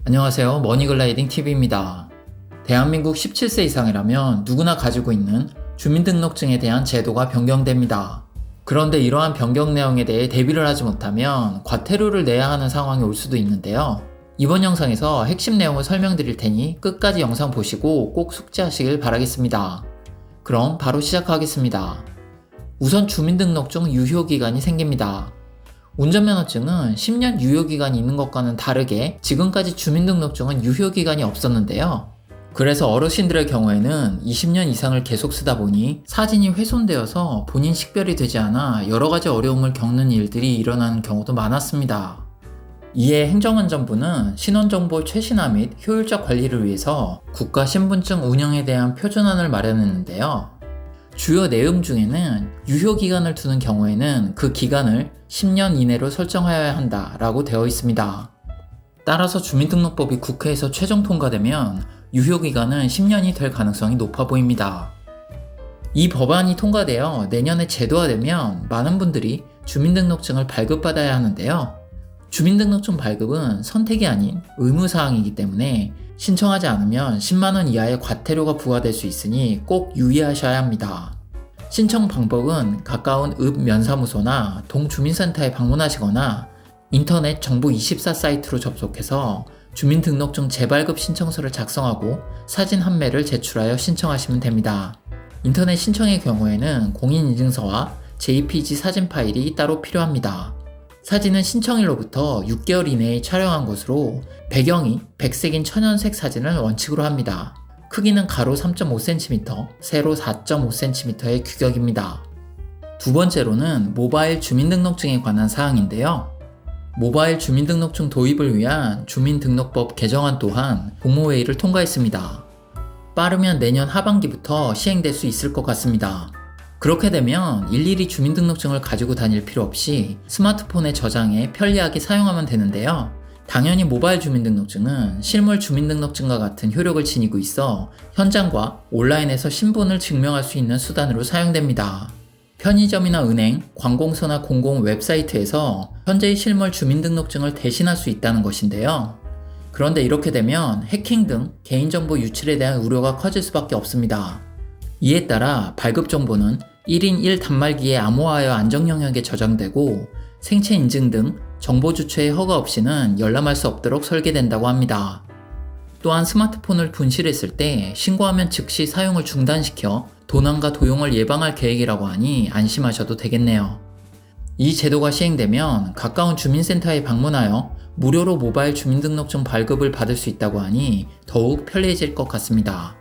안녕하세요. 머니글라이딩 TV입니다. 대한민국 17세 이상이라면 누구나 가지고 있는 주민등록증에 대한 제도가 변경됩니다. 그런데 이러한 변경 내용에 대해 대비를 하지 못하면 과태료를 내야 하는 상황이 올 수도 있는데요. 이번 영상에서 핵심 내용을 설명드릴 테니 끝까지 영상 보시고 꼭 숙지하시길 바라겠습니다. 그럼 바로 시작하겠습니다. 우선 주민등록증 유효기간이 생깁니다. 운전면허증은 10년 유효기간이 있는 것과는 다르게 지금까지 주민등록증은 유효기간이 없었는데요. 그래서 어르신들의 경우에는 20년 이상을 계속 쓰다 보니 사진이 훼손되어서 본인 식별이 되지 않아 여러가지 어려움을 겪는 일들이 일어나는 경우도 많았습니다. 이에 행정안전부는 신원정보 최신화 및 효율적 관리를 위해서 국가신분증 운영에 대한 표준안을 마련했는데요. 주요 내용 중에는 유효기간을 두는 경우에는 그 기간을 10년 이내로 설정하여야 한다라고 되어 있습니다. 따라서 주민등록법이 국회에서 최종 통과되면 유효기간은 10년이 될 가능성이 높아 보입니다. 이 법안이 통과되어 내년에 제도화되면 많은 분들이 주민등록증을 발급받아야 하는데요. 주민등록증 발급은 선택이 아닌 의무사항이기 때문에 신청하지 않으면 10만원 이하의 과태료가 부과될 수 있으니 꼭 유의하셔야 합니다. 신청 방법은 가까운 읍면사무소나 동주민센터에 방문하시거나 인터넷 정부24 사이트로 접속해서 주민등록증 재발급 신청서를 작성하고 사진 한 매를 제출하여 신청하시면 됩니다. 인터넷 신청의 경우에는 공인인증서와 JPG 사진 파일이 따로 필요합니다. 사진은 신청일로부터 6개월 이내에 촬영한 것으로 배경이 백색인 천연색 사진을 원칙으로 합니다. 크기는 가로 3.5cm, 세로 4.5cm의 규격입니다. 두 번째로는 모바일 주민등록증에 관한 사항인데요. 모바일 주민등록증 도입을 위한 주민등록법 개정안 또한 국무회의를 통과했습니다. 빠르면 내년 하반기부터 시행될 수 있을 것 같습니다. 그렇게 되면 일일이 주민등록증을 가지고 다닐 필요 없이 스마트폰에 저장해 편리하게 사용하면 되는데요. 당연히 모바일 주민등록증은 실물 주민등록증과 같은 효력을 지니고 있어 현장과 온라인에서 신분을 증명할 수 있는 수단으로 사용됩니다. 편의점이나 은행, 관공서나 공공 웹사이트에서 현재의 실물 주민등록증을 대신할 수 있다는 것인데요. 그런데 이렇게 되면 해킹 등 개인정보 유출에 대한 우려가 커질 수밖에 없습니다. 이에 따라 발급 정보는 1인 1단말기에 암호화하여 안정 영역에 저장되고 생체 인증 등 정보 주체의 허가 없이는 열람할 수 없도록 설계된다고 합니다. 또한 스마트폰을 분실했을 때 신고하면 즉시 사용을 중단시켜 도난과 도용을 예방할 계획이라고 하니 안심하셔도 되겠네요. 이 제도가 시행되면 가까운 주민센터에 방문하여 무료로 모바일 주민등록증 발급을 받을 수 있다고 하니 더욱 편리해질 것 같습니다.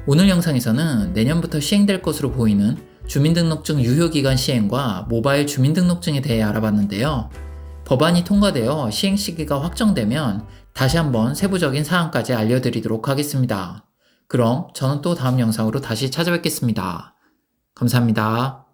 오늘 영상에서는 내년부터 시행될 것으로 보이는 주민등록증 유효기간 시행과 모바일 주민등록증에 대해 알아봤는데요. 법안이 통과되어 시행 시기가 확정되면 다시 한번 세부적인 사항까지 알려드리도록 하겠습니다. 그럼 저는 또 다음 영상으로 다시 찾아뵙겠습니다. 감사합니다.